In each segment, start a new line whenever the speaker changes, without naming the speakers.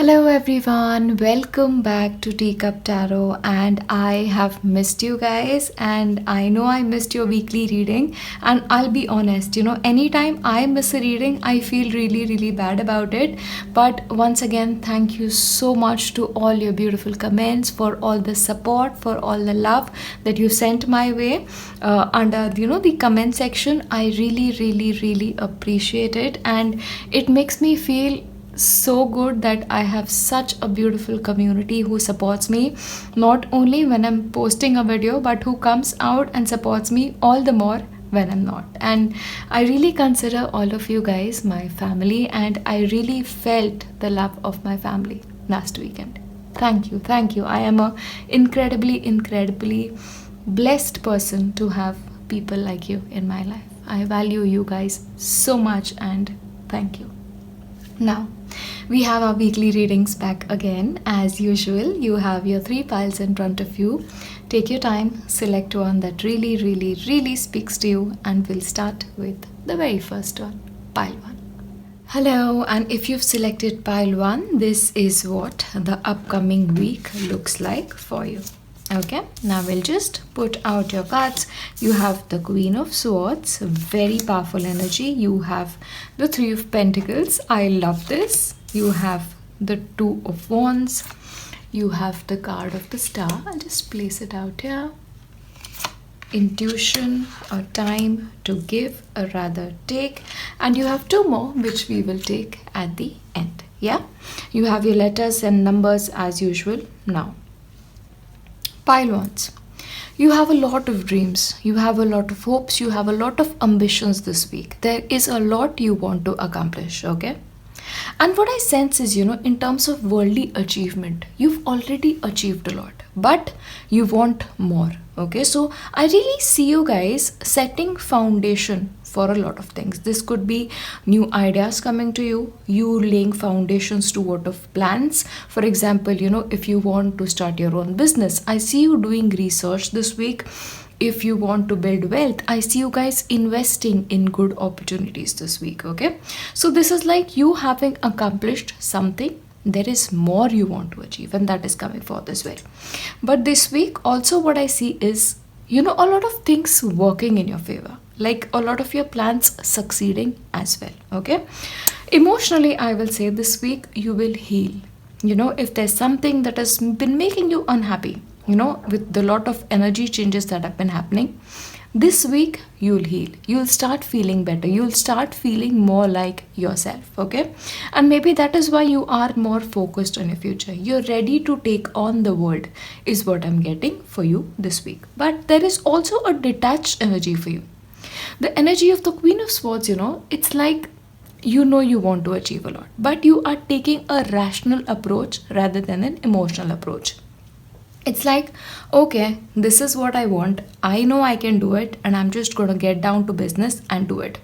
Hello everyone, welcome back to Teacup Tarot, and I have missed you guys, and I know I missed your weekly reading. And I'll be honest, anytime I miss a reading I feel really bad about it. But once again, thank you so much to all your beautiful comments, for all the support, for all the love that you sent my way under the comment section. I really appreciate it, and it makes me feel so good that I have such a beautiful community who supports me, not only when I'm posting a video, but who comes out and supports me all the more when I'm not. And I really consider all of you guys my family, and I really felt the love of my family last weekend. Thank you. I am a incredibly blessed person to have people like you in my life. I value you guys so much, and thank you. Now, we have our weekly readings back again. As usual, you have your 3 piles in front of you. Take your time, select one that really speaks to you, and we'll start with the very first one, pile 1. Hello, and if you've selected pile 1, this is what the upcoming week looks like for you. Okay, now we'll just put out your cards. You have the Queen of Swords, very powerful energy. You have the 3 of Pentacles. I love this. You have the 2 of Wands. You have the card of the Star. I'll just place it out here. Intuition, or time to give, or rather take. And you have 2 more, which we will take at the end. Yeah, you have your letters and numbers as usual. Now, pile 1. You have a lot of dreams, you have a lot of hopes, you have a lot of ambitions this week. There is a lot you want to accomplish, okay? And what I sense is, in terms of worldly achievement, you've already achieved a lot, but you want more, okay? So I really see you guys setting foundation for a lot of things. This could be new ideas coming to you, you laying foundations to what of plans. For example, if you want to start your own business, I see you doing research this week. If you want to build wealth, I see you guys investing in good opportunities this week, okay? So this is like you having accomplished something. There is more you want to achieve, and that is coming forth as well. But this week also what I see is, a lot of things working in your favor, like a lot of your plans succeeding as well, okay? Emotionally, I will say this week you will heal. If there's something that has been making you unhappy, with the lot of energy changes that have been happening, this week you'll heal. You'll start feeling better. You'll start feeling more like yourself, okay? And maybe that is why you are more focused on your future. You're ready to take on the world, is what I'm getting for you this week. But there is also a detached energy for you. The energy of the Queen of Swords, it's like you want to achieve a lot, but you are taking a rational approach rather than an emotional approach. It's like, okay, this is what I want. I know I can do it, and I'm just going to get down to business and do it.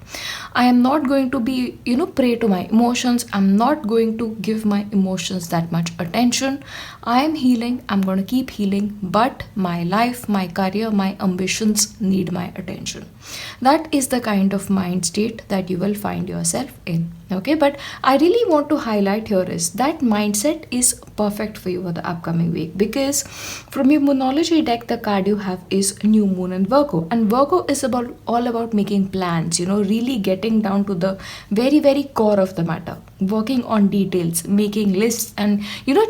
I am not going to be, prey to my emotions. I'm not going to give my emotions that much attention. I am healing. I'm going to keep healing, but my life, my career, my ambitions need my attention. That is the kind of mind state that you will find yourself in. Okay, but I really want to highlight here is that mindset is perfect for you for the upcoming week, because from your Moonology deck, the card you have is New Moon in Virgo, and Virgo is all about making plans, really getting down to the very core of the matter, working on details, making lists, and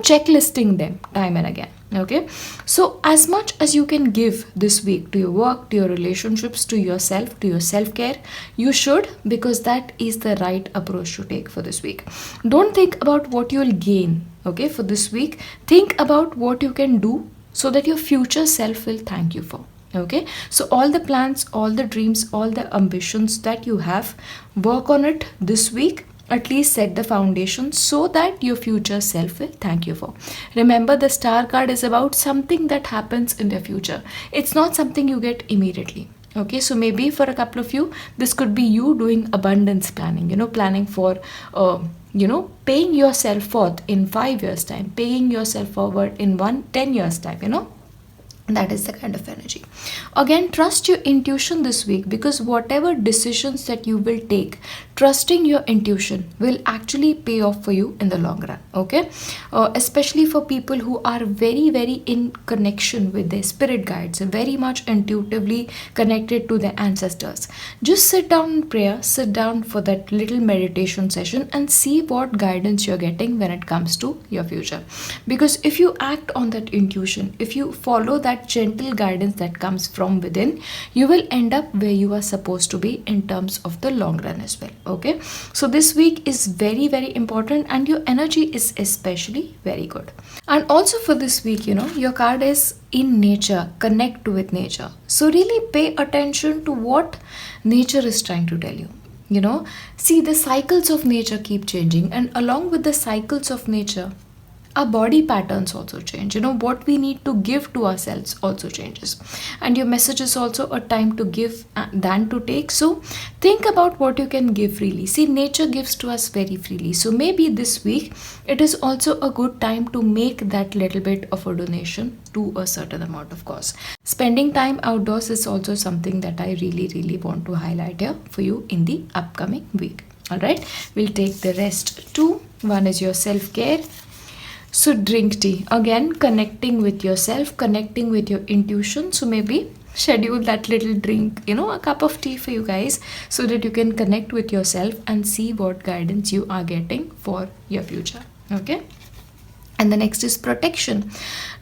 checklisting them time and again. Okay, so as much as you can give this week to your work, to your relationships, to yourself, to your self-care, you should, because that is the right approach to take for this week. Don't think about what you'll gain, okay, for this week. Think about what you can do so that your future self will thank you for. Okay, so all the plans, all the dreams, all the ambitions that you have, work on it this week. At least set the foundation so that your future self will thank you for. Remember, the Star card is about something that happens in the future. It's not something you get immediately. Okay, so maybe for a couple of you, this could be you doing abundance planning, planning for, paying yourself forth in 5 years' time, paying yourself forward in 10 years' time, That is the kind of energy. Again, trust your intuition this week, because whatever decisions that you will trusting your intuition will actually pay off for you in the long run. Okay, especially for people who are very, very in connection with their spirit guides, very much intuitively connected to their ancestors. Just sit down in prayer, sit down for that little meditation session and see what guidance you're getting when it comes to your future. Because if you act on that intuition, if you follow that gentle guidance that comes from within, you will end up where you are supposed to be in terms of the long run as well. Okay, so this week is very, very important and your energy is especially very good. And also for this week, your card is in nature, connect with nature. So really pay attention to what nature is trying to tell you. See, the cycles of nature keep changing, and along with the cycles of nature, our body patterns also change. What we need to give to ourselves also changes, and your message is also a time to give than to take. So think about what you can give freely. See, nature gives to us very freely, so maybe this week it is also a good time to make that little bit of a donation to a certain amount of cost. Spending time outdoors is also something that I really, really want to highlight here for you in the upcoming week. All right, we'll take the rest too. One is your self-care. So drink tea. Again, connecting with yourself, connecting with your intuition. So maybe schedule that little drink, a cup of tea for you guys, so that you can connect with yourself and see what guidance you are getting for your future. Okay. And the next is protection.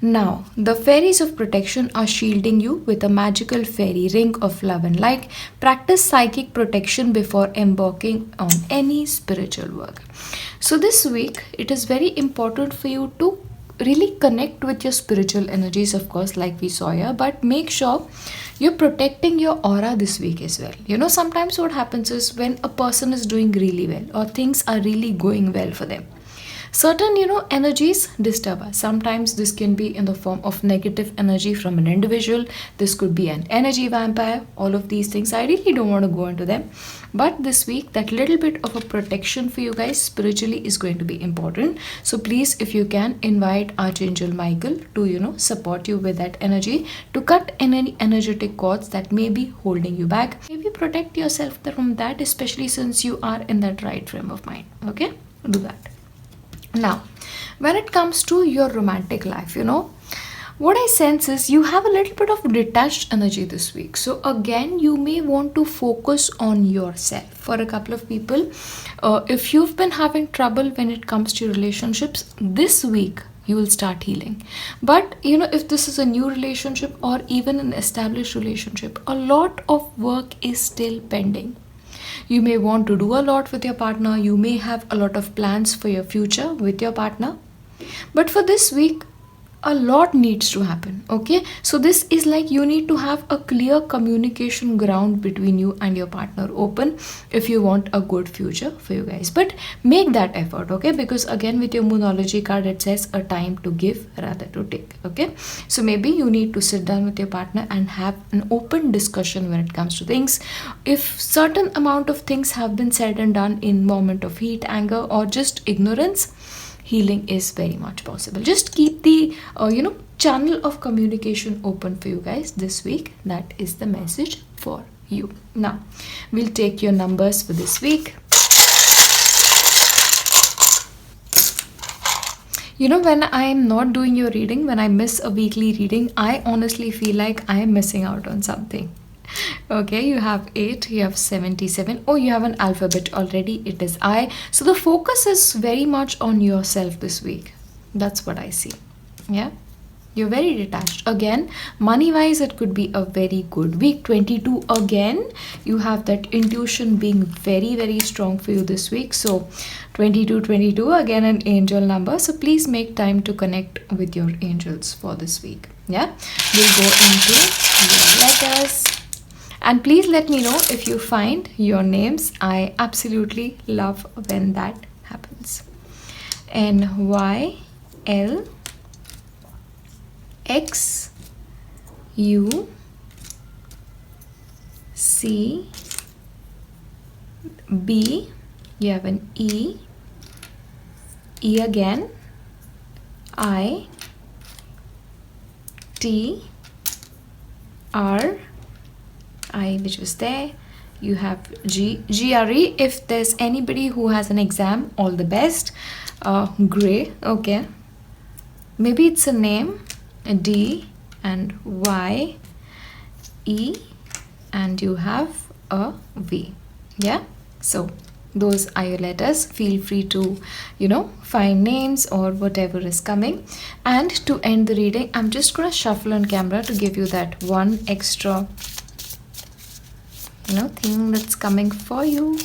Now, the fairies of protection are shielding you with a magical fairy ring of love and light. Practice psychic protection before embarking on any spiritual work. So this week, it is very important for you to really connect with your spiritual energies, of course, like we saw here, but make sure you're protecting your aura this week as well. Sometimes what happens is when a person is doing really well or things are really going well for them, certain energies disturb us. Sometimes this can be in the form of negative energy from an individual. This could be an energy vampire. All of these things, I really don't want to go into them, but this week that little bit of a protection for you guys spiritually is going to be important. So please, if you can, invite Archangel Michael to support you with that energy, to cut any energetic cords that may be holding you back. Maybe protect yourself from that, especially since you are in that right frame of mind. Okay, do that. Now, when it comes to your romantic life, what I sense is you have a little bit of detached energy this week. So again, you may want to focus on yourself. For a couple of people, if you've been having trouble when it comes to relationships, this week you will start healing. But if this is a new relationship or even an established relationship, a lot of work is still pending. You may want to do a lot with your partner. You may have a lot of plans for your future with your partner. But for this week, a lot needs to happen. Okay, so this is like you need to have a clear communication ground between you and your partner open if you want a good future for you guys. But make that effort, okay? Because again, with your Moonology card, it says a time to give rather to take. Okay, so maybe you need to sit down with your partner and have an open discussion when it comes to things. If certain amount of things have been said and done in moment of heat, anger, or just ignorance, healing is very much possible. Just keep the channel of communication open for you guys this week. That is the message for you. Now we'll take your numbers for this week. When I am not doing your reading, when I miss a weekly reading, I honestly feel like I am missing out on something. Okay, you have 8, you have 77. Oh, you have an alphabet already. It is I. So the focus is very much on yourself this week. That's what I see. Yeah, you're very detached. Again, money wise, it could be a very good week. 22, again, you have that intuition being very, very strong for you this week. So 22, again, an angel number. So please make time to connect with your angels for this week. Yeah, we'll go into your letters. And please let me know if you find your names. I absolutely love when that happens. NYLXU CB, you have an E again, I, T, R, I which was there, You have GRE. If there's anybody who has an exam, all the best. Gray, okay. Maybe it's a name, a D and Y, E, and you have a V. Yeah, so those are your letters. Feel free to, find names or whatever is coming. And to end the reading, I'm just gonna shuffle on camera to give you that one extra thing that's coming for you.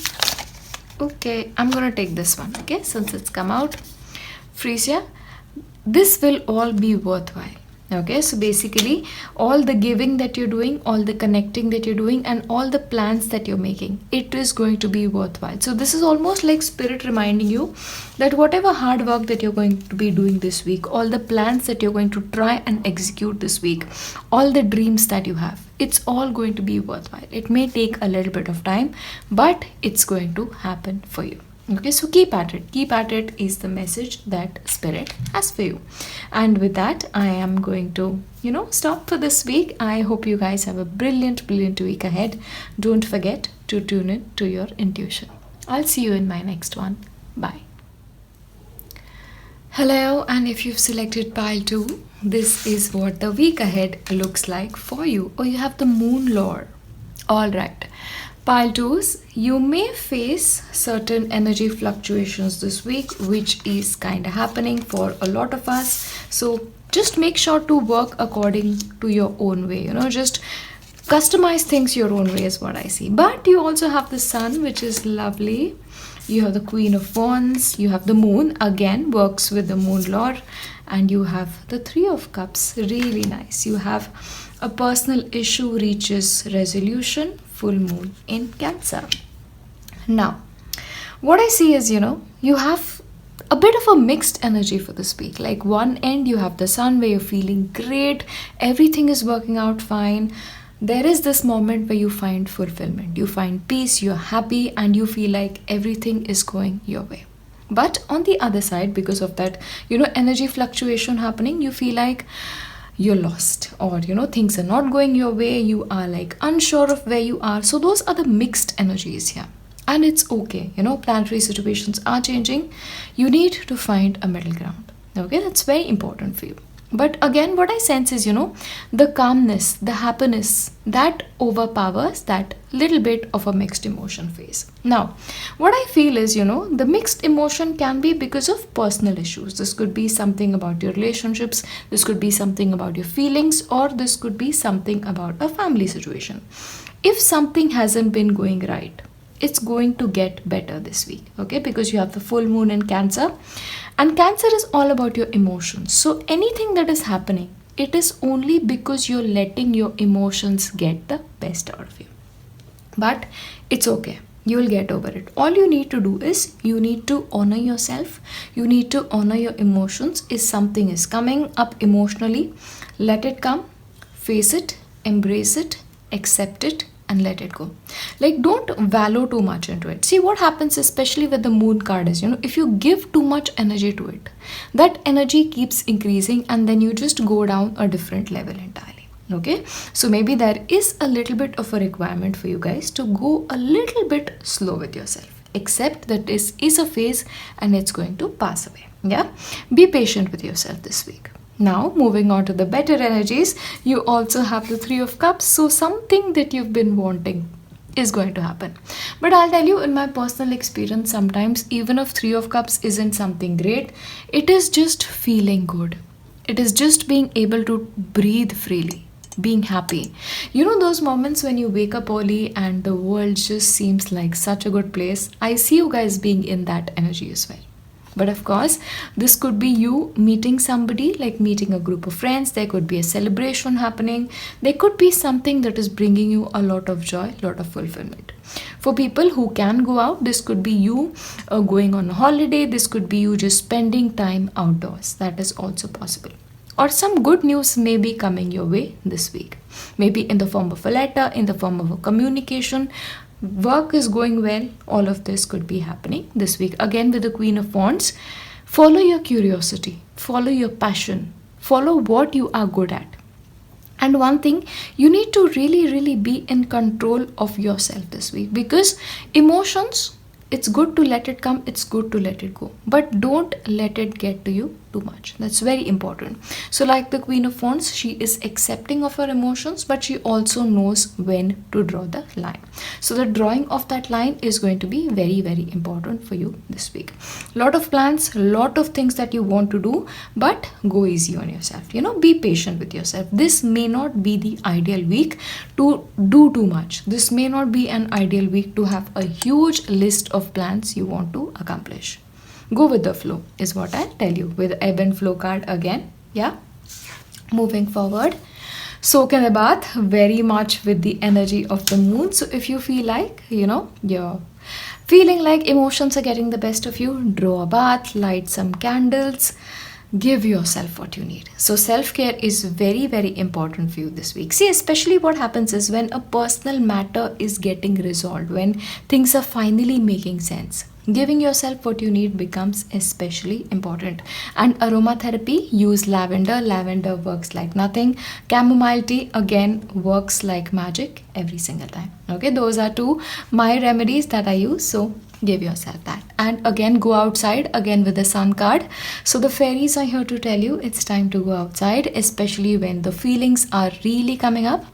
Okay, I'm gonna take this one, okay, since it's come out. Frisia, this will all be worthwhile. Okay, so basically all the giving that you're doing, all the connecting that you're doing, and all the plans that you're making, it is going to be worthwhile. So this is almost like spirit reminding you that whatever hard work that you're going to be doing this week, all the plans that you're going to try and execute this week, all the dreams that you have, it's all going to be worthwhile. It may take a little bit of time, but it's going to happen for you. Okay, so keep at it. Keep at it is the message that spirit has for you. And with that, I am going to, stop for this week. I hope you guys have a brilliant week ahead. Don't forget to tune in to your intuition. I'll see you in my next one. Bye. Hello, and if you've selected pile 2, this is what the week ahead looks like for you. Or you have the moon lore. All right. Pile 2s, you may face certain energy fluctuations this week, which is kind of happening for a lot of us. So just make sure to work according to your own way. Just customize things your own way is what I see. But you also have the sun, which is lovely. You have the Queen of Wands. You have the moon, again works with the moon lore. And you have the Three of Cups, really nice. You have a personal issue reaches resolution, full moon in Cancer. Now, what I see is, you have a bit of a mixed energy for this week. Like one end, you have the sun where you're feeling great, everything is working out fine. There is this moment where you find fulfillment, you find peace, you're happy, and you feel like everything is going your way. But on the other side, because of that, energy fluctuation happening, you feel like you're lost, or things are not going your way, you are like unsure of where you are. So those are the mixed energies here, and it's okay. Planetary situations are changing. You need to find a middle ground. Okay, that's very important for you. But again, what I sense is, the calmness, the happiness that overpowers that little bit of a mixed emotion phase. Now, what I feel is, the mixed emotion can be because of personal issues. This could be something about your relationships, this could be something about your feelings, or this could be something about a family situation. If something hasn't been going right, it's going to get better this week, okay? Because you have the full moon in Cancer, and Cancer is all about your emotions. So anything that is happening, it is only because you're letting your emotions get the best out of you. But it's okay. You'll get over it. All you need to do is you need to honor yourself. You need to honor your emotions. If something is coming up emotionally, let it come, face it, embrace it, accept it, and let it go. Like, don't wallow too much into it. See, what happens especially with the moon card is, if you give too much energy to it, that energy keeps increasing, and then you just go down a different level entirely. Okay, so maybe there is a little bit of a requirement for you guys to go a little bit slow with yourself. Accept that this is a phase and it's going to pass away. Yeah, be patient with yourself this week. Now, moving on to the better energies, you also have the Three of Cups. So something that you've been wanting is going to happen. But I'll tell you, in my personal experience, sometimes even if Three of Cups isn't something great, it is just feeling good. It is just being able to breathe freely, being happy. Those moments when you wake up early and the world just seems like such a good place. I see you guys being in that energy as well. But of course, this could be you meeting somebody, like meeting a group of friends. There could be a celebration happening. There could be something that is bringing you a lot of joy, a lot of fulfillment. For people who can go out, this could be you going on a holiday. This could be you just spending time outdoors. That is also possible. Or some good news may be coming your way this week. Maybe in the form of a letter, in the form of a communication. Work is going well. All of this could be happening this week. Again, with the Queen of Wands, follow your curiosity, follow your passion, follow what you are good at. And one thing, you need to really be in control of yourself this week, because emotions, it's good to let it come, it's good to let it go, but don't let it get to you too much. That's very important. So like the Queen of Wands, she is accepting of her emotions, but she also knows when to draw the line. So the drawing of that line is going to be very important for you this week. Lot of plans, lot of things that you want to do, but go easy on yourself. Be patient with yourself. This may not be the ideal week to do too much. This may not be an ideal week to have a huge list of plans you want to accomplish. Go with the flow is what I'll tell you, with ebb and flow card again. Yeah. Moving forward, soak in the bath very much with the energy of the moon. So if you feel like, you're feeling like emotions are getting the best of you, draw a bath, light some candles, give yourself what you need. So self-care is very important for you this week. See, especially what happens is when a personal matter is getting resolved, when things are finally making sense, giving yourself what you need becomes especially important. And aromatherapy, use lavender. Lavender works like nothing. Chamomile tea again works like magic every single time. Okay, those are two my remedies that I use. So give yourself that. And again, go outside again with the sun card. So the fairies are here to tell you it's time to go outside, especially when the feelings are really coming up.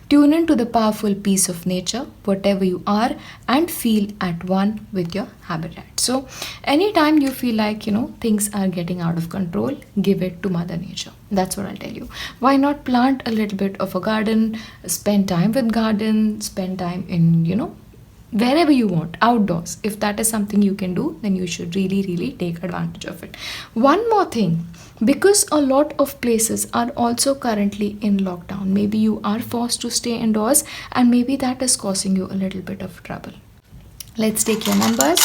Tune into the powerful peace of nature, whatever you are, and feel at one with your habitat. So anytime you feel like, things are getting out of control, give it to Mother Nature. That's what I'll tell you. Why not plant a little bit of a garden, spend time with garden, spend time in, wherever you want, outdoors. If that is something you can do, then you should really take advantage of it. One more thing, because a lot of places are also currently in lockdown, maybe you are forced to stay indoors, and maybe that is causing you a little bit of trouble. Let's take your numbers.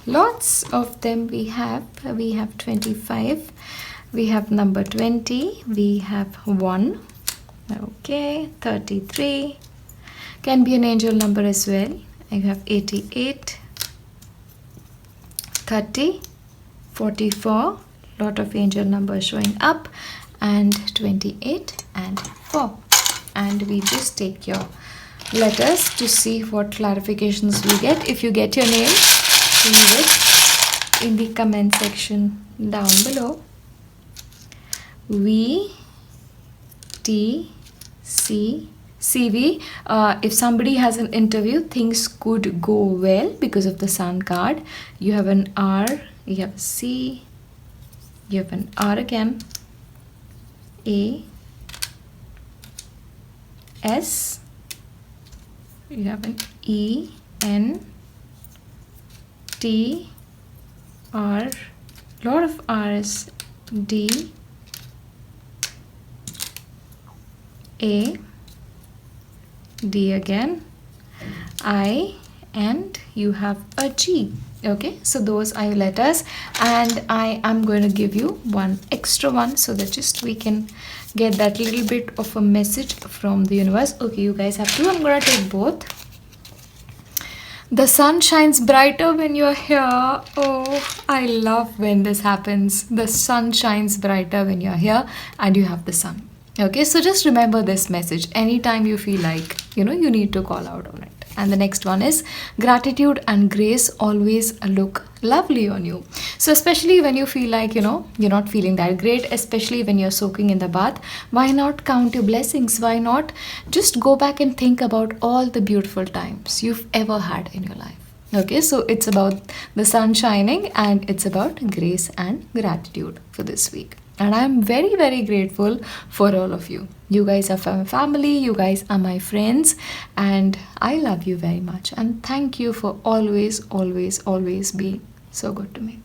Lots of them we have 25, we have number 20, we have 1, okay, 33, can be an angel number as well. I have 88, 30, 44, lot of angel numbers showing up, and 28 and 4. And we just take your letters to see what clarifications we get. If you get your name, leave it in the comment section down below. V T C CV. If somebody has an interview, things could go well because of the sun card. You have an R, you have a C, you have an R again, A, S, you have an E, N, T, R, lot of R's, D, A, D again, I, and you have a G. Okay, so those are your letters, and I am going to give you one extra one so that just we can get that little bit of a message from the universe. Okay, you guys have two. I'm going to take both. The sun shines brighter when you're here. Oh, I love when this happens. The sun shines brighter when you're here and you have the sun. Okay, so just remember this message anytime you feel like, you need to call out on it. And the next one is gratitude and grace always look lovely on you. So especially when you feel like, you're not feeling that great, especially when you're soaking in the bath, why not count your blessings? Why not just go back and think about all the beautiful times you've ever had in your life? Okay, so it's about the sun shining and it's about grace and gratitude for this week. And I'm very, very grateful for all of you. You guys are my family, you guys are my friends, and I love you very much. And thank you for always being so good to me.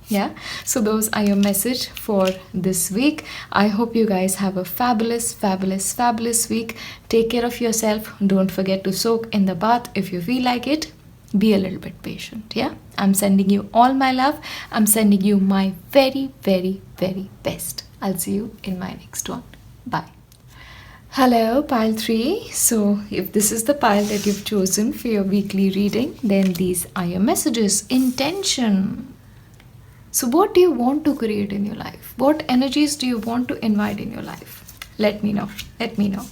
Yeah, so those are your message for this week. I hope you guys have a fabulous week. Take care of yourself. Don't forget to soak in the bath if you feel like it. Be a little bit patient. Yeah, I'm sending you all my love. I'm sending you my very, very, very best. I'll see you in my next one. Bye. Hello, pile 3. So if this is the pile that you've chosen for your weekly reading, then these are your messages. Intention. So what do you want to create in your life? What energies do you want to invite in your life? Let me know. Let me know.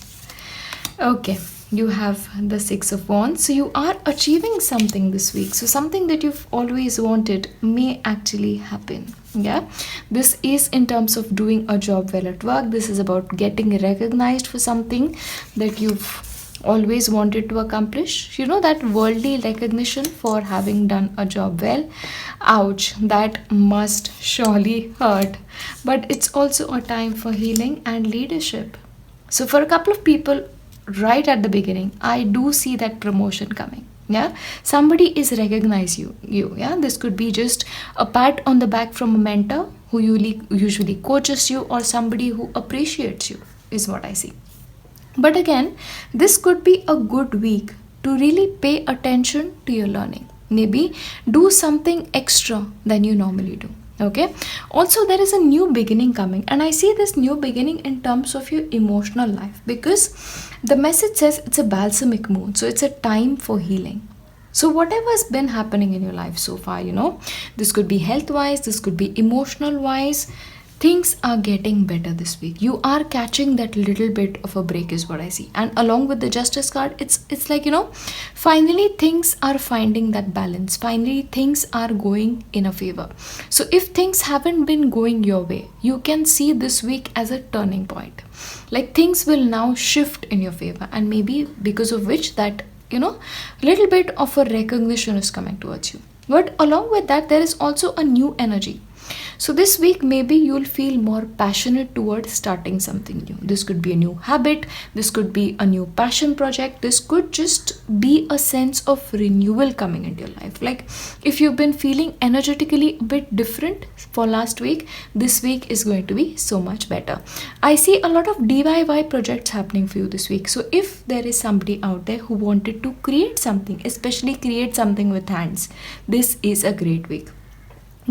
Okay, you have the Six of Wands. So you are achieving something this week. So something that you've always wanted may actually happen. Yeah, this is in terms of doing a job well at work. This is about getting recognized for something that you've always wanted to accomplish. You know, that worldly recognition for having done a job well. Ouch, that must surely hurt. But it's also a time for healing and leadership. So for a couple of people, right at the beginning, I do see that promotion coming. Yeah, somebody is recognize you. Yeah, this could be just a pat on the back from a mentor who usually coaches you, or somebody who appreciates you, is what I see. But again, this could be a good week to really pay attention to your learning. Maybe do something extra than you normally do. Okay. Also, there is a new beginning coming, and I see this new beginning in terms of your emotional life, because the message says it's a balsamic moon, so it's a time for healing. So whatever has been happening in your life so far, this could be health wise, this could be emotional wise, things are getting better this week. You are catching that little bit of a break, is what I see. And along with the Justice card, it's like, finally things are finding that balance. Finally things are going in a favor. So if things haven't been going your way, you can see this week as a turning point. Like things will now shift in your favor, and maybe because of which that, little bit of a recognition is coming towards you. But along with that, there is also a new energy. So this week, maybe you'll feel more passionate towards starting something new. This could be a new habit. This could be a new passion project. This could just be a sense of renewal coming into your life. Like if you've been feeling energetically a bit different for last week, this week is going to be so much better. I see a lot of DIY projects happening for you this week. So if there is somebody out there who wanted to create something, especially create something with hands, this is a great week.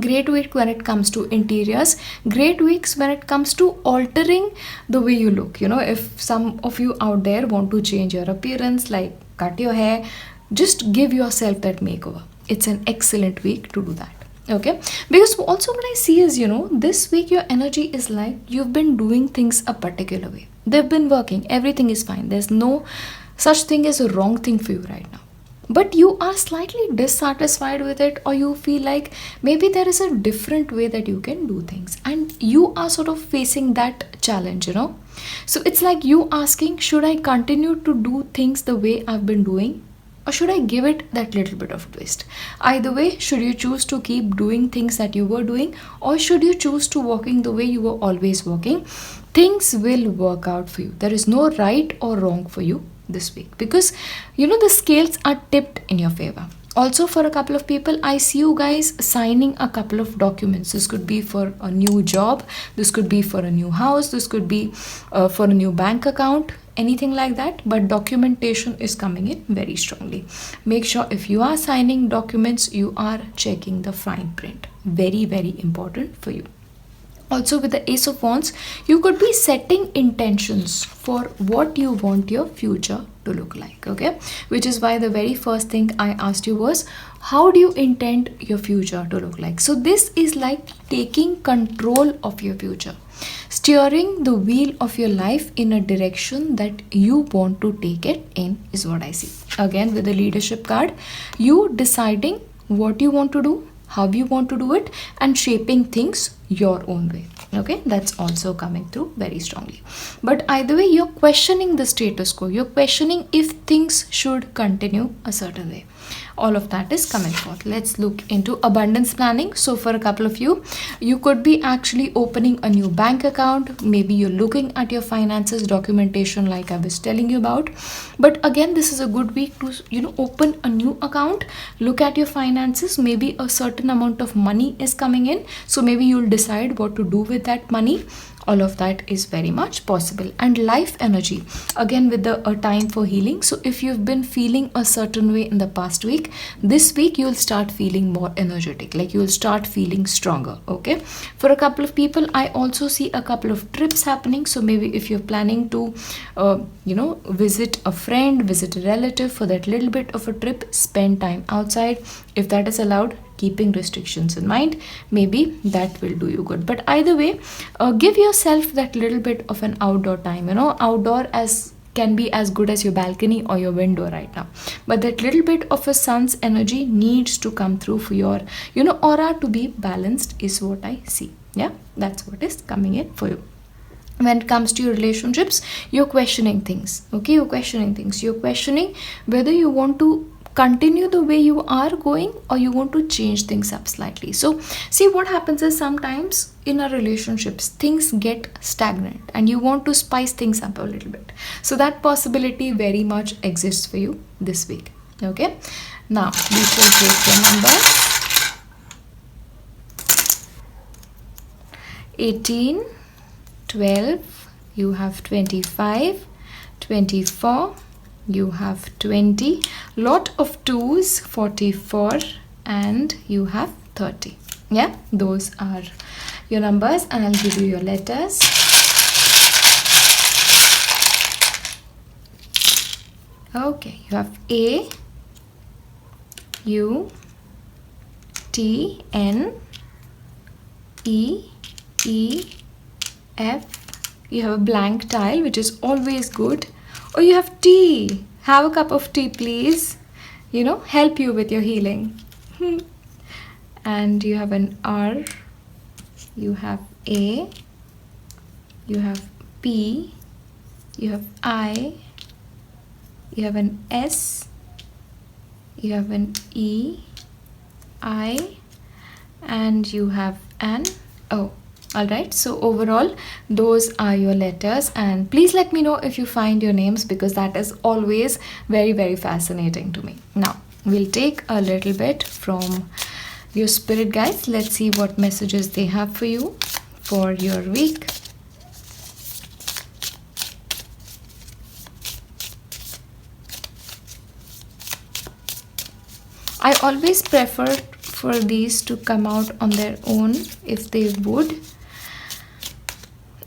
Great week when it comes to interiors. Great weeks when it comes to altering the way you look. If some of you out there want to change your appearance, like cut your hair, just give yourself that makeover. It's an excellent week to do that. Okay, because also what I see is, this week your energy is like you've been doing things a particular way. They've been working. Everything is fine. There's no such thing as a wrong thing for you right now. But you are slightly dissatisfied with it, or you feel like maybe there is a different way that you can do things, and you are sort of facing that challenge. So it's like you asking, should I continue to do things the way I've been doing, or should I give it that little bit of twist? Either way, should you choose to keep doing things that you were doing, or should you choose to walking the way you were always walking? Things will work out for you. There is no right or wrong for you this week, because the scales are tipped in your favor. Also, for a couple of people, I see you guys signing a couple of documents. This could be for a new job, this could be for a new house, this could be for a new bank account, anything like that. But documentation is coming in very strongly. Make sure if you are signing documents, you are checking the fine print. Very, very important for you. Also, with the Ace of Wands, you could be setting intentions for what you want your future to look like, okay? Which is why the very first thing I asked you was, how do you intend your future to look like? So this is like taking control of your future, steering the wheel of your life in a direction that you want to take it in, is what I see. Again, with the Leadership card, you deciding what you want to do, how you want to do it, and shaping things your own way. Okay, that's also coming through very strongly. But either way, you're questioning the status quo. You're questioning if things should continue a certain way. All of that is coming forth. Let's look into abundance planning. So for a couple of you, you could be actually opening a new bank account. Maybe you're looking at your finances documentation like I was telling you about. But again, this is a good week to open a new account, look at your finances. Maybe a certain amount of money is coming in, so maybe you'll decide what to do with that money. All of that is very much possible. And life energy, again with a time for healing. So if you've been feeling a certain way in the past week, this week you'll start feeling more energetic, like you'll start feeling stronger. Okay, for a couple of people, I also see a couple of trips happening. So maybe if you're planning to visit a friend, visit a relative for that little bit of a trip, spend time outside. If that is allowed, keeping restrictions in mind, maybe that will do you good. But either way, give yourself that little bit of an outdoor time. Outdoor as can be as good as your balcony or your window right now, but that little bit of a sun's energy needs to come through for your aura to be balanced, is what I see. Yeah, that's what is coming in for you. When it comes to your relationships, you're questioning things. Okay, you're questioning whether you want to continue the way you are going or you want to change things up slightly. So see, what happens is sometimes in our relationships things get stagnant and you want to spice things up a little bit. So that possibility very much exists for you this week. Okay, now we shall take the numbers. 18, 12, you have 25, 24, you have 20, lot of 2s, 44, and you have 30. Yeah, those are your numbers, and I'll give you your letters. Okay, you have A, U, T, N, E, F. You have a blank tile, which is always good. Or you have tea. Have a cup of tea, please. Help you with your healing. And you have an R. You have A. You have P. You have I. You have an S. You have an E. I. And you have an O. Alright, so overall those are your letters, and please let me know if you find your names, because that is always very, very fascinating to me. Now we'll take a little bit from your spirit guides. Let's see what messages they have for you for your week. I always prefer for these to come out on their own if they would.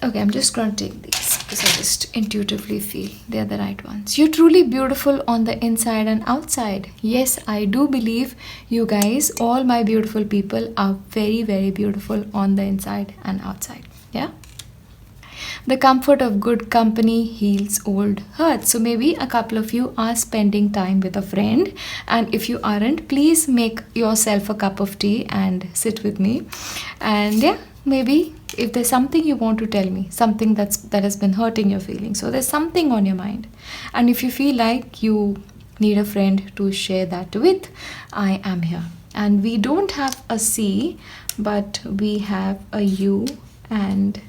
Okay, I'm just going to take these because I just intuitively feel they're the right ones. You're truly beautiful on the inside and outside. Yes, I do believe you guys, all my beautiful people, are very, very beautiful on the inside and outside. Yeah. The comfort of good company heals old hurts. So maybe a couple of you are spending time with a friend, and if you aren't, please make yourself a cup of tea and sit with me. And yeah, maybe if there's something you want to tell me, something that has been hurting your feelings, so there's something on your mind, and if you feel like you need a friend to share that with, I am here. And we don't have a C, but we have a U and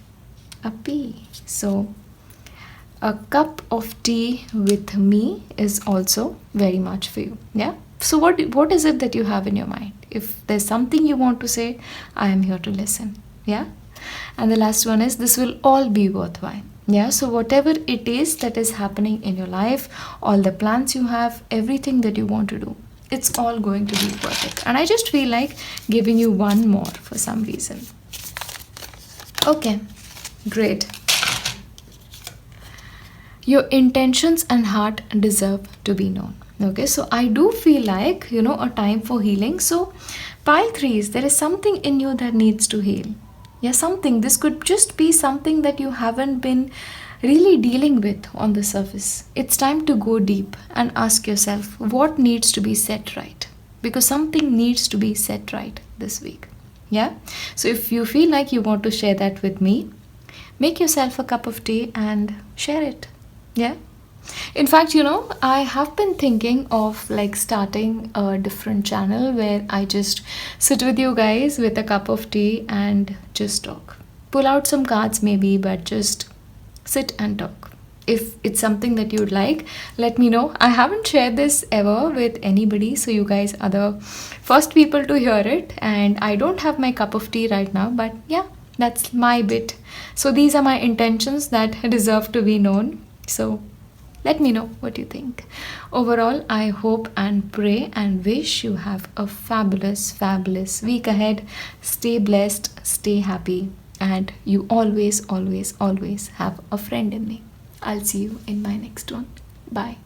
a P. So a cup of tea with me is also very much for you. Yeah. So what is it that you have in your mind? If there's something you want to say, I am here to listen. Yeah. And the last one is, this will all be worthwhile. Yeah. So whatever it is that is happening in your life, all the plans you have, everything that you want to do, it's all going to be worth it. And I just feel like giving you one more for some reason. Okay. Great. Your intentions and heart deserve to be known. Okay, so I do feel like, a time for healing. So pile 3s, there is something in you that needs to heal. Yeah, something. This could just be something that you haven't been really dealing with on the surface. It's time to go deep and ask yourself what needs to be set right, because something needs to be set right this week. Yeah. So if you feel like you want to share that with me, make yourself a cup of tea and share it. Yeah. In fact, I have been thinking of starting a different channel where I just sit with you guys with a cup of tea and just talk. Pull out some cards maybe, but just sit and talk. If it's something that you'd like, let me know. I haven't shared this ever with anybody, so you guys are the first people to hear it. And I don't have my cup of tea right now, but yeah, that's my bit. So these are my intentions that deserve to be known. So let me know what you think. Overall, I hope and pray and wish you have a fabulous, fabulous week ahead. Stay blessed, stay happy, and you always, always, always have a friend in me. I'll see you in my next one. Bye.